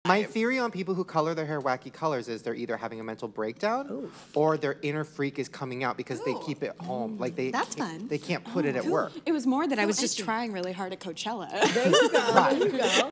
My theory on people who color their hair wacky colors is they're either having a mental breakdown or their inner freak is coming out because they keep it home. Like That's fun. They can't put it at work. It was more that I was just trying really hard at Coachella. There you go. There you go.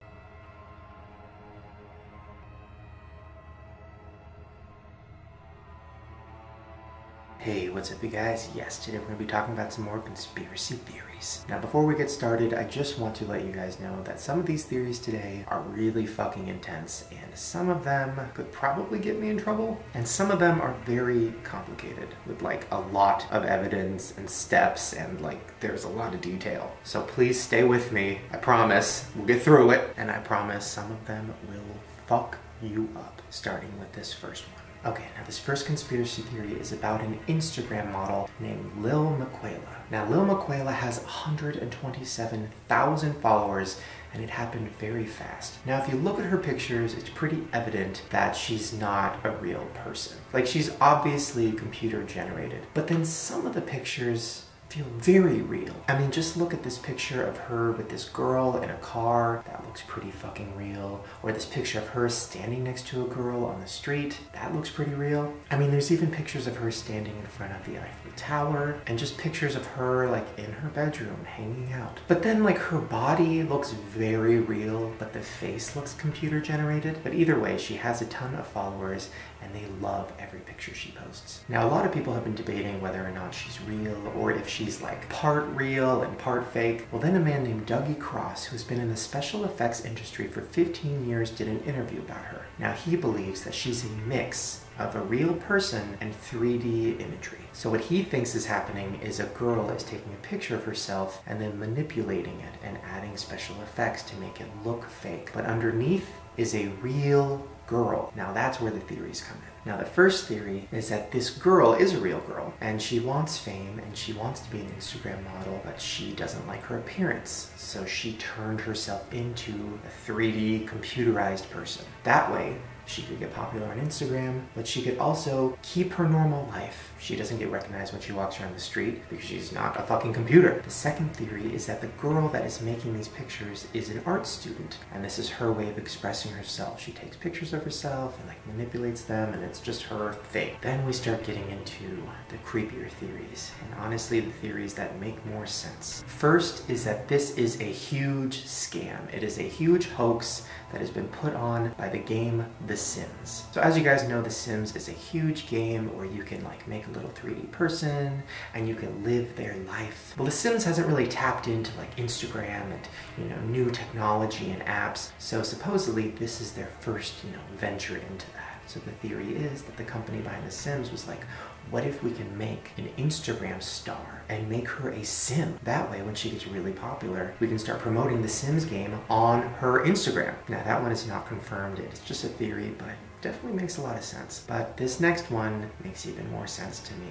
Hey, what's up you guys? Yes, today we're going to be talking about some more conspiracy theories. Now before we get started, I just want to let you guys know that some of these theories today are really fucking intense, and some of them could probably get me in trouble, and some of them are very complicated with like a lot of evidence and steps, and like there's a lot of detail. So please stay with me. I promise we'll get through it, and I promise some of them will fuck you up, starting with this first one. Okay, now this first conspiracy theory is about an Instagram model named Lil Miquela. Now Lil Miquela has 127,000 followers, and it happened very fast. Now if you look at her pictures, it's pretty evident that she's not a real person. Like, she's obviously computer generated, but then some of the pictures feel very real. I mean, just look at this picture of her with this girl in a car. That looks pretty fucking real. Or this picture of her standing next to a girl on the street. That looks pretty real. I mean, there's even pictures of her standing in front of the Eiffel Tower, and just pictures of her like in her bedroom hanging out. But then like her body looks very real, but the face looks computer generated. But either way, she has a ton of followers, and they love every picture she posts. Now a lot of people have been debating whether or not she's real, or if she's like part real and part fake. Well, then a man named Dougie Cross, who's been in the special effects industry for 15 years, did an interview about her. Now he believes that she's a mix of a real person and 3D imagery. So what he thinks is happening is a girl is taking a picture of herself and then manipulating it and adding special effects to make it look fake. But underneath is a real girl. Now that's where the theories come in. Now the first theory is that this girl is a real girl, and she wants fame and she wants to be an Instagram model, but she doesn't like her appearance. So she turned herself into a 3D computerized person. That way, she could get popular on Instagram, but she could also keep her normal life. She doesn't get recognized when she walks around the street because she's not a fucking computer. The second theory is that the girl that is making these pictures is an art student, and this is her way of expressing herself. She takes pictures of herself and like manipulates them, and it's just her thing. Then we start getting into the creepier theories, and honestly the theories that make more sense. First is that this is a huge scam. It is a huge hoax that has been put on by the game The Sims. So as you guys know, The Sims is a huge game where you can like make a little 3D person and you can live their life. Well, The Sims hasn't really tapped into like Instagram and, you know, new technology and apps. So supposedly this is their first, venture into that. So the theory is that the company behind The Sims was like, what if we can make an Instagram star and make her a sim? That way, when she gets really popular, we can start promoting the Sims game on her Instagram. Now that one is not confirmed, it's just a theory, but definitely makes a lot of sense. But this next one makes even more sense to me,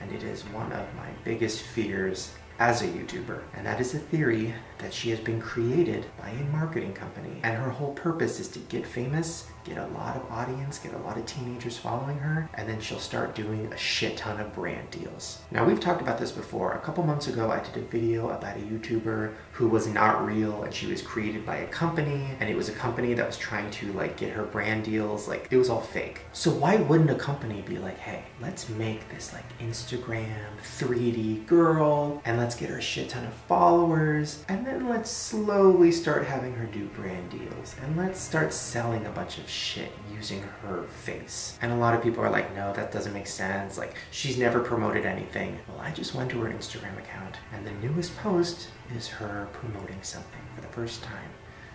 and it is one of my biggest fears as a YouTuber, and that is the theory that she has been created by a marketing company, and her whole purpose is to get famous, get a lot of audience, get a lot of teenagers following her, and then she'll start doing a shit ton of brand deals. Now we've talked about this before. A couple months ago I did a video about a YouTuber who was not real, and she was created by a company, and it was a company that was trying to like get her brand deals. Like, it was all fake. So why wouldn't a company be like, hey, let's make this like Instagram 3D girl, and let's get her a shit ton of followers, and then let's slowly start having her do brand deals, and let's start selling a bunch of shit using her face. And a lot of people are like, no, that doesn't make sense. Like, she's never promoted anything. Well, I just went to her Instagram account, and the newest post is her promoting something for the first time.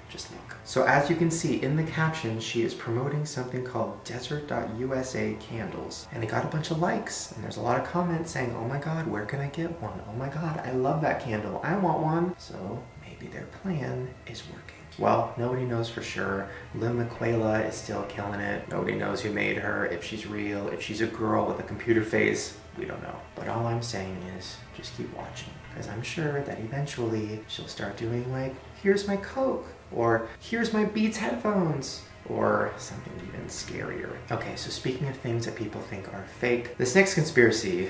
Just look. So as you can see in the caption, she is promoting something called Desert.USA candles, and it got a bunch of likes, and there's a lot of comments saying, oh my god, where can I get one? Oh my god, I love that candle, I want one. So maybe their plan is working. Well, nobody knows for sure. Lil Miquela is still killing it. Nobody knows who made her, if she's real, if she's a girl with a computer face. We don't know. But all I'm saying is, just keep watching, because I'm sure that eventually she'll start doing like, here's my Coke, or here's my Beats headphones, or something even scarier. Okay, so speaking of things that people think are fake, this next conspiracy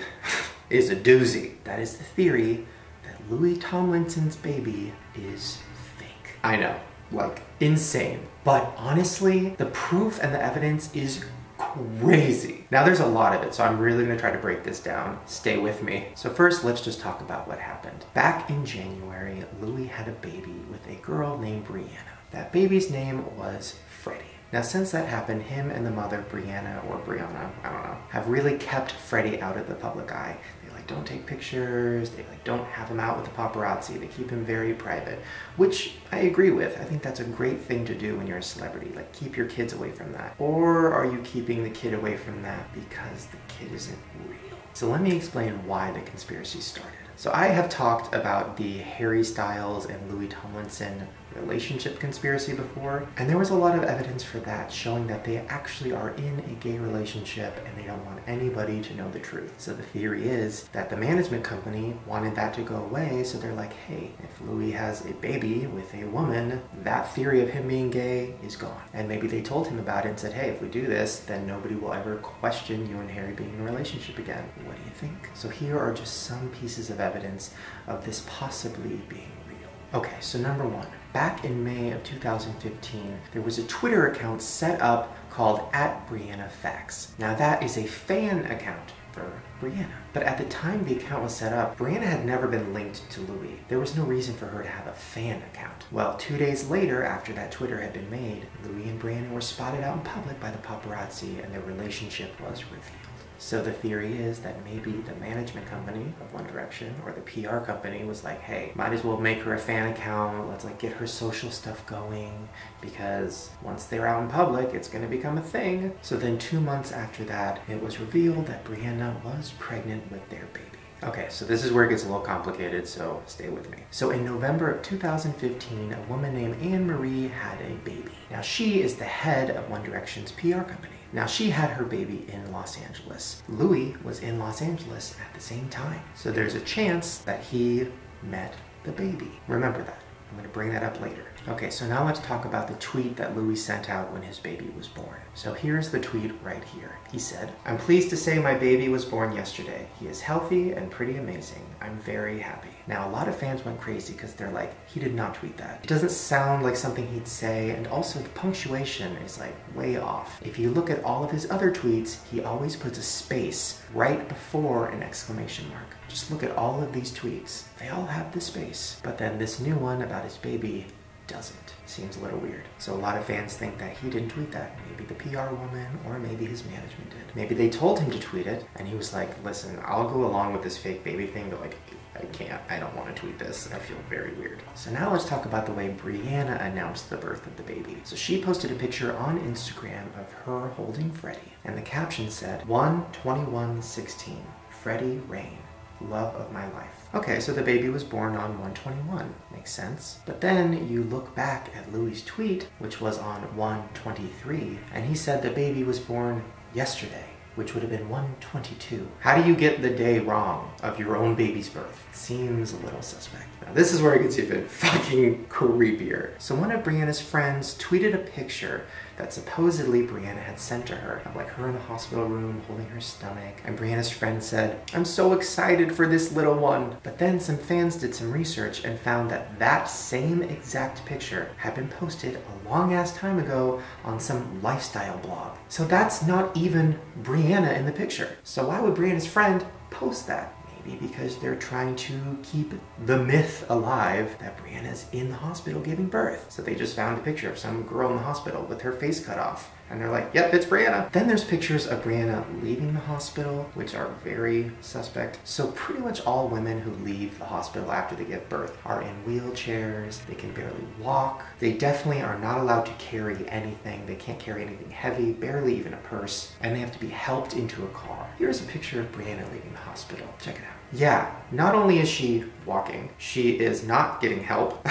is a doozy. That is the theory that Louis Tomlinson's baby is fake. I know. like insane. But honestly, the proof and the evidence is crazy. Now there's a lot of it, so I'm really gonna try to break this down. Stay with me. So first, let's just talk about what happened. Back in January, Louis had a baby with a girl named Brianna. That baby's name was Freddie. Now since that happened, him and the mother, Brianna, or Brianna, I don't know, have really kept Freddie out of the public eye. They like don't take pictures, they like don't have him out with the paparazzi, they keep him very private, which I agree with. I think that's a great thing to do when you're a celebrity, like keep your kids away from that. Or are you keeping the kid away from that because the kid isn't real? So let me explain why the conspiracy started. So I have talked about the Harry Styles and Louis Tomlinson relationship conspiracy before, and there was a lot of evidence for that, showing that they actually are in a gay relationship and they don't want anybody to know the truth. So the theory is that the management company wanted that to go away, so they're like, hey, if Louis has a baby with a woman, that theory of him being gay is gone. And maybe they told him about it and said, hey, if we do this, then nobody will ever question you and Harry being in a relationship again. What do you think? So here are just some pieces of evidence of this possibly being real. Okay, so number one, back in May of 2015, there was a Twitter account set up called @BriannaFacts. Now that is a fan account for Brianna. But at the time the account was set up, Brianna had never been linked to Louis. There was no reason for her to have a fan account. Well, 2 days later, after that Twitter had been made, Louis and Brianna were spotted out in public by the paparazzi and their relationship was revealed. So the theory is that maybe the management company of One Direction or the PR company was like, hey, might as well make her a fan account, let's like get her social stuff going, because once they're out in public, it's gonna become a thing. So then 2 months after that, it was revealed that Brianna was pregnant with their baby. Okay, so this is where it gets a little complicated, so stay with me. So in November of 2015, a woman named Anne Marie had a baby. Now she is the head of One Direction's PR company. Now she had her baby in Los Angeles. Louis was in Los Angeles at the same time. So there's a chance that he met the baby. Remember that. I'm gonna bring that up later. Okay, so now let's talk about the tweet that Louis sent out when his baby was born. So here's the tweet right here. He said, "I'm pleased to say my baby was born yesterday. He is healthy and pretty amazing. I'm very happy." Now a lot of fans went crazy because they're like, he did not tweet that. It doesn't sound like something he'd say, and also the punctuation is like way off. If you look at all of his other tweets, he always puts a space right before an exclamation mark. Just look at all of these tweets. They all have the space. But then this new one about his baby doesn't. Seems a little weird. So a lot of fans think that he didn't tweet that. Maybe the PR woman or maybe his management did. Maybe they told him to tweet it and he was like, listen, I'll go along with this fake baby thing, but like, I can't. I don't want to tweet this. I feel very weird. So now let's talk about the way Brianna announced the birth of the baby. So she posted a picture on Instagram of her holding Freddie, and the caption said, 1/21/16, Freddie Rain, love of my life. Okay, so the baby was born on 1/21. Makes sense. But then you look back at Louis' tweet, which was on 1/23, and he said the baby was born yesterday, which would have been 1/22. How do you get the day wrong of your own baby's birth? Seems a little suspect. Now this is where it gets even fucking creepier. So one of Brianna's friends tweeted a picture that supposedly Brianna had sent to her, of like her in the hospital room holding her stomach, and Brianna's friend said, "I'm so excited for this little one." But then some fans did some research and found that that same exact picture had been posted a long ass time ago on some lifestyle blog. So that's not even Brianna in the picture. So why would Brianna's friend post that? Maybe because they're trying to keep the myth alive that Brianna's in the hospital giving birth. So they just found a picture of some girl in the hospital with her face cut off. And they're like, yep, it's Brianna. Then there's pictures of Brianna leaving the hospital, which are very suspect. So pretty much all women who leave the hospital after they give birth are in wheelchairs, they can barely walk. They definitely are not allowed to carry anything. They can't carry anything heavy, barely even a purse, and they have to be helped into a car. Here's a picture of Brianna leaving the hospital. Check it out. Yeah, not only is she walking, she is not getting help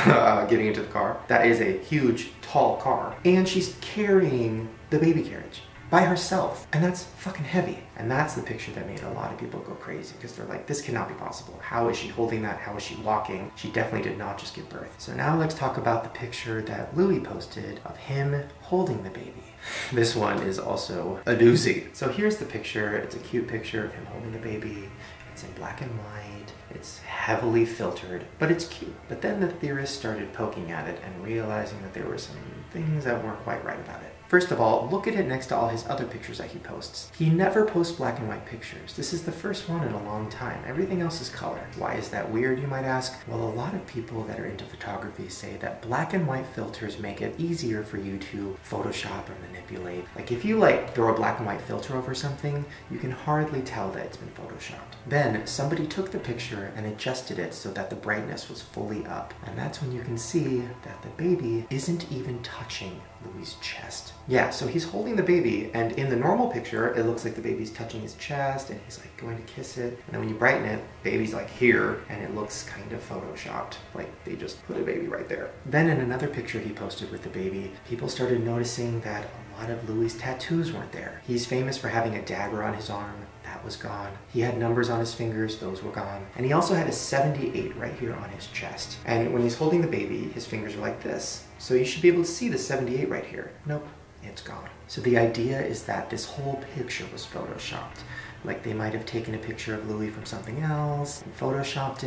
getting into the car. That is a huge, tall car. And she's carrying the baby carriage by herself. And that's fucking heavy. And that's the picture that made a lot of people go crazy because they're like, this cannot be possible. How is she holding that? How is she walking? She definitely did not just give birth. So now let's talk about the picture that Louis posted of him holding the baby. This one is also a doozy. So here's the picture. It's a cute picture of him holding the baby. It's in black and white. It's heavily filtered, but it's cute. But then the theorists started poking at it and realizing that there were some things that weren't quite right about it. First of all, look at it next to all his other pictures that he posts. He never posts black and white pictures. This is the first one in a long time. Everything else is color. Why is that weird, you might ask? Well, a lot of people that are into photography say that black and white filters make it easier for you to Photoshop or manipulate. Like if you throw a black and white filter over something, you can hardly tell that it's been Photoshopped. Then somebody took the picture and adjusted it so that the brightness was fully up. And that's when you can see that the baby isn't even touching Louis' chest. Yeah, so he's holding the baby, and in the normal picture, it looks like the baby's touching his chest, and he's like going to kiss it. And then when you brighten it, baby's like here, and it looks kind of Photoshopped. Like they just put a baby right there. Then in another picture he posted with the baby, people started noticing that a lot of Louis' tattoos weren't there. He's famous for having a dagger on his arm. That was gone. He had numbers on his fingers, those were gone. And he also had a 78 right here on his chest. And when he's holding the baby, his fingers are like this. So you should be able to see the 78 right here. Nope, it's gone. So the idea is that this whole picture was Photoshopped. Like they might have taken a picture of Louis from something else and Photoshopped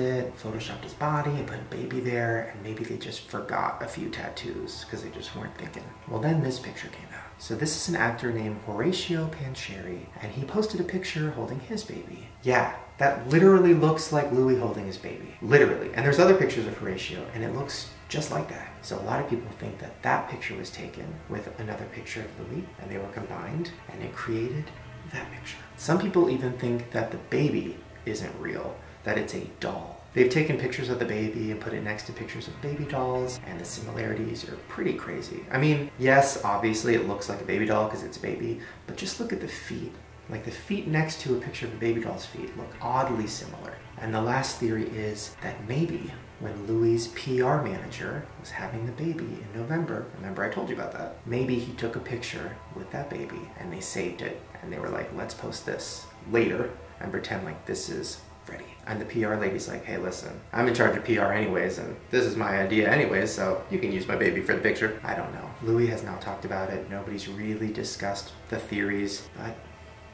his body and put a baby there, and maybe they just forgot a few tattoos because they just weren't thinking. Well, then this picture came out. So this is an actor named Horatio Pancheri, and he posted a picture holding his baby. Yeah, that literally looks like Louis holding his baby. Literally. And there's other pictures of Horatio, and it looks just like that. So a lot of people think that that picture was taken with another picture of Louis, and they were combined, and it created that picture. Some people even think that the baby isn't real, that it's a doll. They've taken pictures of the baby and put it next to pictures of baby dolls, and the similarities are pretty crazy. I mean, yes, obviously it looks like a baby doll because it's a baby, but just look at the feet. Like the feet next to a picture of a baby doll's feet look oddly similar. And the last theory is that maybe when Louis' PR manager was having the baby in November, remember I told you about that, maybe he took a picture with that baby and they saved it, and they were like, let's post this later and pretend like this is Freddie. And the PR lady's like, hey, listen, I'm in charge of PR anyways, and this is my idea anyways, so you can use my baby for the picture. I don't know. Louis has now talked about it. Nobody's really discussed the theories, but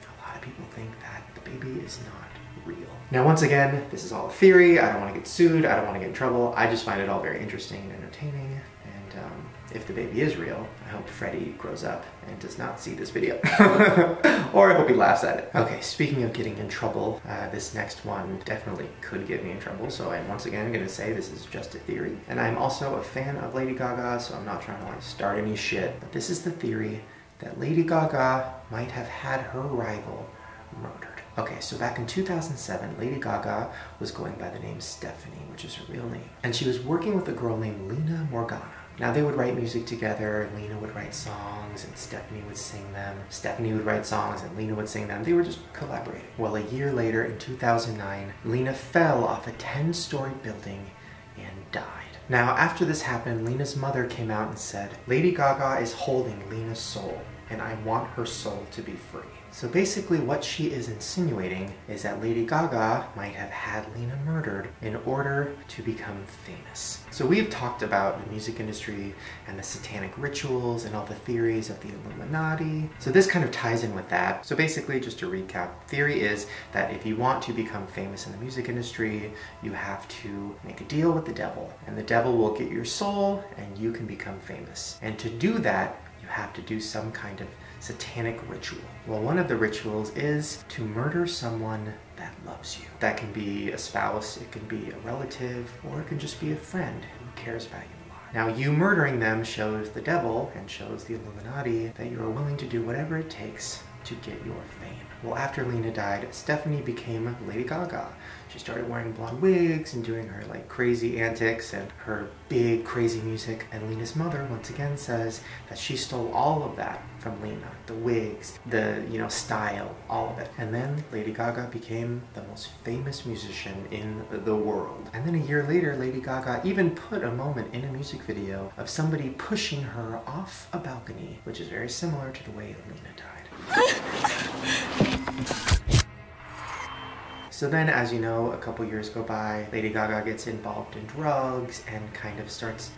a lot of people think that the baby is not real. Now, once again, this is all a theory. I don't want to get sued. I don't want to get in trouble. I just find it all very interesting and entertaining. And if the baby is real, I hope Freddie grows up and does not see this video. Or I hope he laughs at it. Okay, speaking of getting in trouble, this next one definitely could get me in trouble. So I'm once again going to say this is just a theory. And I'm also a fan of Lady Gaga, so I'm not trying to start any shit. But this is the theory that Lady Gaga might have had her rival murdered. Okay, so back in 2007, Lady Gaga was going by the name Stephanie, which is her real name. And she was working with a girl named Lina Morgana. Now they would write music together, and Lina would write songs, and Stephanie would sing them. Stephanie would write songs, and Lina would sing them. They were just collaborating. Well, a year later, in 2009, Lina fell off a 10-story building and died. Now, after this happened, Lina's mother came out and said, Lady Gaga is holding Lina's soul, and I want her soul to be free. So basically what she is insinuating is that Lady Gaga might have had Lina murdered in order to become famous. So we've talked about the music industry and the satanic rituals and all the theories of the Illuminati. So this kind of ties in with that. So basically, just to recap, theory is that if you want to become famous in the music industry, you have to make a deal with the devil, and the devil will get your soul and you can become famous. And to do that, you have to do some kind of satanic ritual. Well, one of the rituals is to murder someone that loves you. That can be a spouse, it can be a relative, or it can just be a friend who cares about you a lot. Now, you murdering them shows the devil and shows the Illuminati that you are willing to do whatever it takes to get your fame. Well, after Lina died, Stephanie became Lady Gaga. She started wearing blonde wigs and doing her crazy antics and her big crazy music. And Lina's mother once again says that she stole all of that from Lina. The wigs, the style, all of it. And then Lady Gaga became the most famous musician in the world. And then a year later, Lady Gaga even put a moment in a music video of somebody pushing her off a balcony, which is very similar to the way Lina died. So then, as you know, a couple years go by, Lady Gaga gets involved in drugs and kind of starts,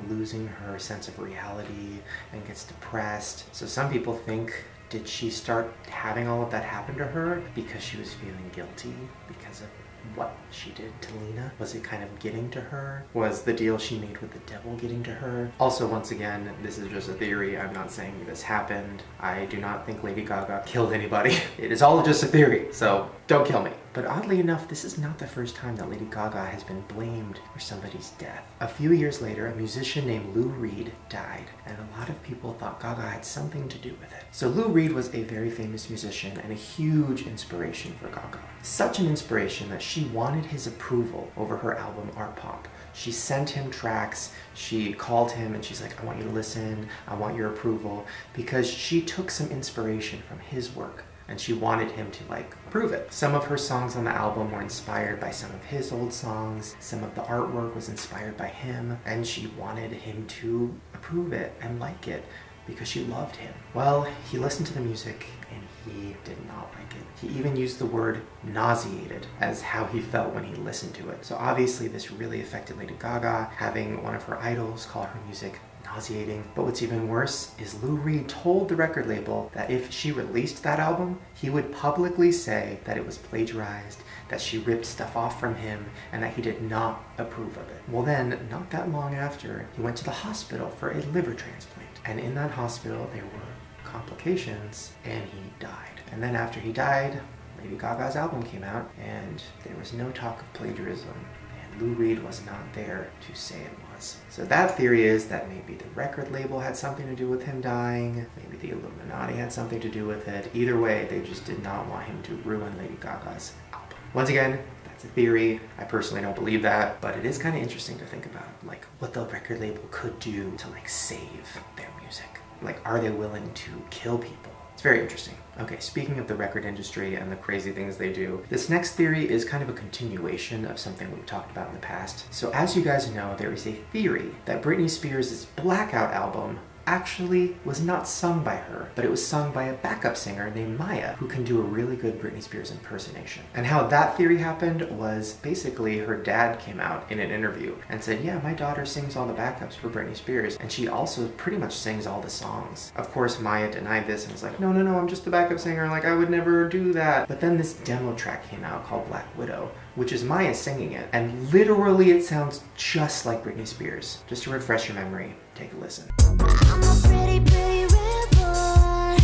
losing her sense of reality and gets depressed. So some people think Did she start having all of that happen to her because she was feeling guilty because of what she did to Lena? Was it kind of getting to her? Was the deal she made with the devil getting to her? Also, once again, this is just a theory. I'm not saying this happened. I do not think Lady Gaga killed anybody. It is all just a theory, so don't kill me. But oddly enough, this is not the first time that Lady Gaga has been blamed for somebody's death. A few years later, a musician named Lou Reed died, and a lot of people thought Gaga had something to do with it. So Lou Reed was a very famous musician and a huge inspiration for Gaga. Such an inspiration that she wanted his approval over her album Art Pop. She sent him tracks, she called him and she's like, I want you to listen, I want your approval, because she took some inspiration from his work and she wanted him to approve it. Some of her songs on the album were inspired by some of his old songs, some of the artwork was inspired by him, and she wanted him to approve it and like it because she loved him. Well, he listened to the music and he did not like it. He even used the word nauseated as how he felt when he listened to it. So obviously this really affected Lady Gaga, having one of her idols call her music nauseating. But what's even worse is Lou Reed told the record label that if she released that album, he would publicly say that it was plagiarized, that she ripped stuff off from him, and that he did not approve of it. Well then, not that long after, he went to the hospital for a liver transplant. And in that hospital, there were complications, and he died. And then after he died, Lady Gaga's album came out, and there was no talk of plagiarism, and Lou Reed was not there to say it was. So that theory is that maybe the record label had something to do with him dying, maybe the Illuminati had something to do with it. Either way, they just did not want him to ruin Lady Gaga's album. Once again, that's a theory. I personally don't believe that, but it is kind of interesting to think about, what the record label could do to, save their music. Are they willing to kill people? It's very interesting. Okay, speaking of the record industry and the crazy things they do, this next theory is kind of a continuation of something we've talked about in the past. So as you guys know, there is a theory that Britney Spears' Blackout album actually was not sung by her, but it was sung by a backup singer named Maya, who can do a really good Britney Spears impersonation. And how that theory happened was basically her dad came out in an interview and said, yeah, my daughter sings all the backups for Britney Spears, and she also pretty much sings all the songs. Of course, Maya denied this and was like, no, I'm just the backup singer, I would never do that. But then this demo track came out called Black Widow, which is Maya singing it, and literally it sounds just like Britney Spears. Just to refresh your memory, take a listen. I'm a pretty, pretty red boy.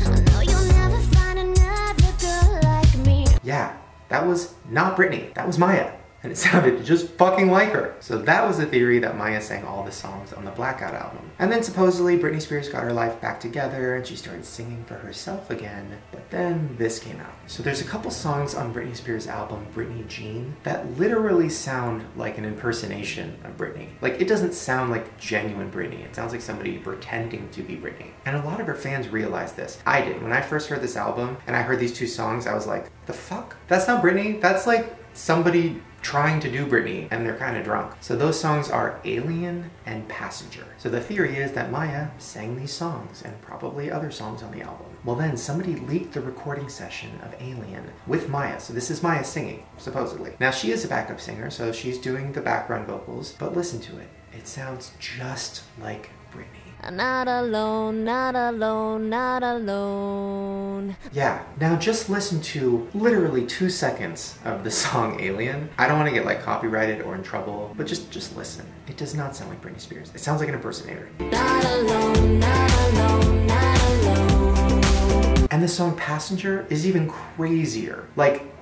I know you'll never find another girl like me. Yeah, that was not Britney, that was Maya. And it sounded just fucking like her. So that was the theory that Maya sang all the songs on the Blackout album. And then supposedly Britney Spears got her life back together and she started singing for herself again, but then this came out. So there's a couple songs on Britney Spears' album, Britney Jean, that literally sound like an impersonation of Britney. It doesn't sound like genuine Britney. It sounds like somebody pretending to be Britney. And a lot of her fans realized this. I did. When I first heard this album and I heard these two songs, I was like, the fuck? That's not Britney. That's somebody trying to do Britney, and they're kind of drunk. So those songs are Alien and Passenger. So the theory is that Maya sang these songs and probably other songs on the album. Well then, somebody leaked the recording session of Alien with Maya. So this is Maya singing, supposedly. Now she is a backup singer, so she's doing the background vocals, but listen to it. It sounds just like Britney. I'm not alone, not alone, not alone. Yeah, now just listen to literally 2 seconds of the song Alien. I don't want to get copyrighted or in trouble, but just listen. It does not sound like Britney Spears. It sounds like an impersonator. Not alone, not alone, not alone. And the song Passenger is even crazier.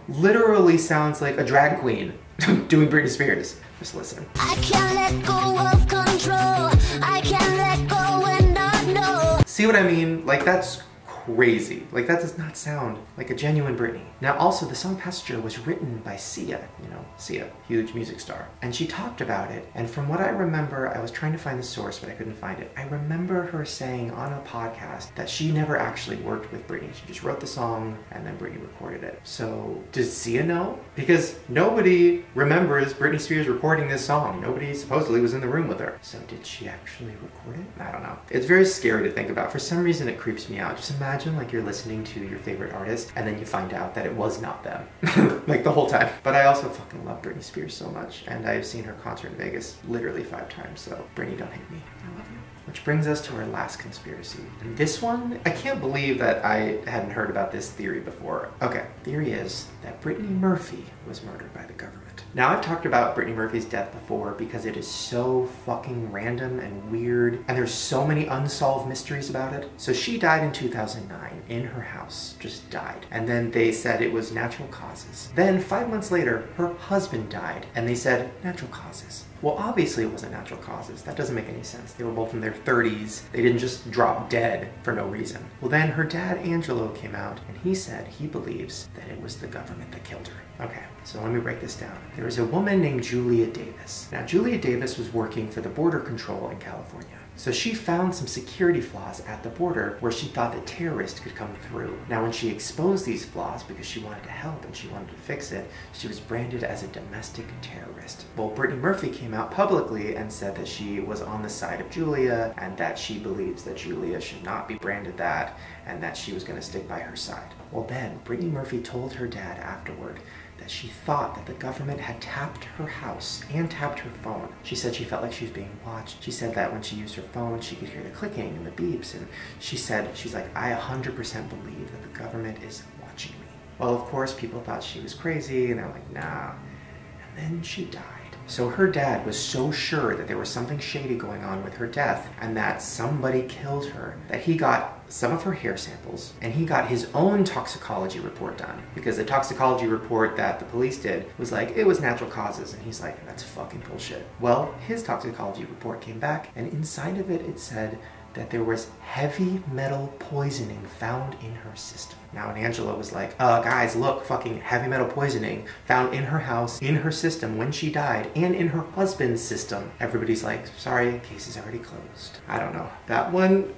Literally sounds like a drag queen doing Britney Spears. Just listen. I can't let go of control. I can't let go and not know. See what I mean? That's crazy. That does not sound like a genuine Britney. Now also, the song Passenger was written by Sia, Sia, huge music star. And she talked about it, and from what I remember, I was trying to find the source, but I couldn't find it. I remember her saying on a podcast that she never actually worked with Britney. She just wrote the song, and then Britney recorded it. So, does Sia know? Because nobody remembers Britney Spears recording this song. Nobody supposedly was in the room with her. So did she actually record it? I don't know. It's very scary to think about. For some reason, it creeps me out. Just imagine you're listening to your favorite artist, and then you find out that it was not them. The whole time. But I also fucking love Britney Spears so much, and I've seen her concert in Vegas literally 5 times, so Britney, don't hate me. I love you. Which brings us to our last conspiracy. And this one, I can't believe that I hadn't heard about this theory before. Okay, theory is that Brittany Murphy was murdered by the government. Now, I've talked about Brittany Murphy's death before because it is so fucking random and weird, and there's so many unsolved mysteries about it. So she died in 2009 in her house, just died. And then they said it was natural causes. Then 5 months later, her husband died, and they said natural causes. Well, obviously it wasn't natural causes. That doesn't make any sense. They were both in their 30s. They didn't just drop dead for no reason. Well, then her dad, Angelo, came out and he said he believes that it was the government that killed her. Okay, so let me break this down. There was a woman named Julia Davis. Now, Julia Davis was working for the Border Control in California. So she found some security flaws at the border where she thought that terrorists could come through. Now, when she exposed these flaws because she wanted to help and she wanted to fix it, she was branded as a domestic terrorist. Well, Brittany Murphy came out publicly and said that she was on the side of Julia and that she believes that Julia should not be branded that and that she was going to stick by her side. Well, then Brittany Murphy told her dad afterward that she thought that the government had tapped her house and tapped her phone. She said she felt like she was being watched. She said that when she used her phone, she could hear the clicking and the beeps. And she's like, I 100% believe that the government is watching me. Well, of course, people thought she was crazy and they're like, nah. And then she died. So her dad was so sure that there was something shady going on with her death and that somebody killed her that he got some of her hair samples and he got his own toxicology report done, because the toxicology report that the police did was like, it was natural causes, and he's like, that's fucking bullshit. Well, his toxicology report came back and inside of it, it said that there was heavy metal poisoning found in her system. Now, and Angela was like, guys, look, fucking heavy metal poisoning found in her house, in her system when she died, and in her husband's system. Everybody's like, sorry, case is already closed. I don't know. That one,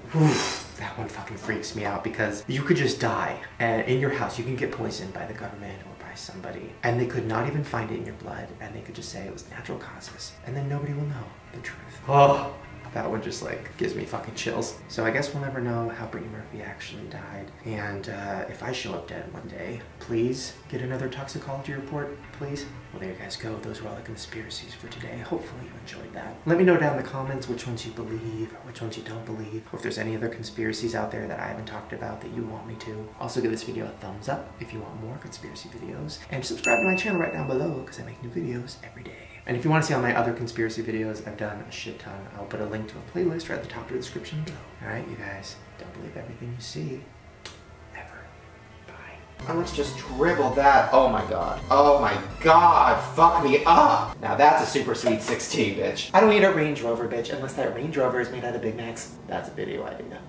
that one fucking freaks me out because you could just die and in your house. You can get poisoned by the government or by somebody and they could not even find it in your blood and they could just say it was natural causes and then nobody will know the truth. Oh. That one just like gives me fucking chills. So I guess we'll never know how Brittany Murphy actually died. And if I show up dead one day, please get another toxicology report, please. Well, there you guys go. Those were all the conspiracies for today. Hopefully you enjoyed that. Let me know down in the comments which ones you believe, or which ones you don't believe, or if there's any other conspiracies out there that I haven't talked about that you want me to. Also give this video a thumbs up if you want more conspiracy videos. And subscribe to my channel right down below because I make new videos every day. And if you want to see all my other conspiracy videos, I've done a shit ton. I'll put a link to a playlist right at the top of the description below. Alright, you guys, don't believe everything you see. Ever. Bye. And let's just dribble that. Oh my god. Oh my god. Fuck me up. Now that's a super sweet 16, bitch. I don't need a Range Rover, bitch, unless that Range Rover is made out of Big Macs. That's a video idea.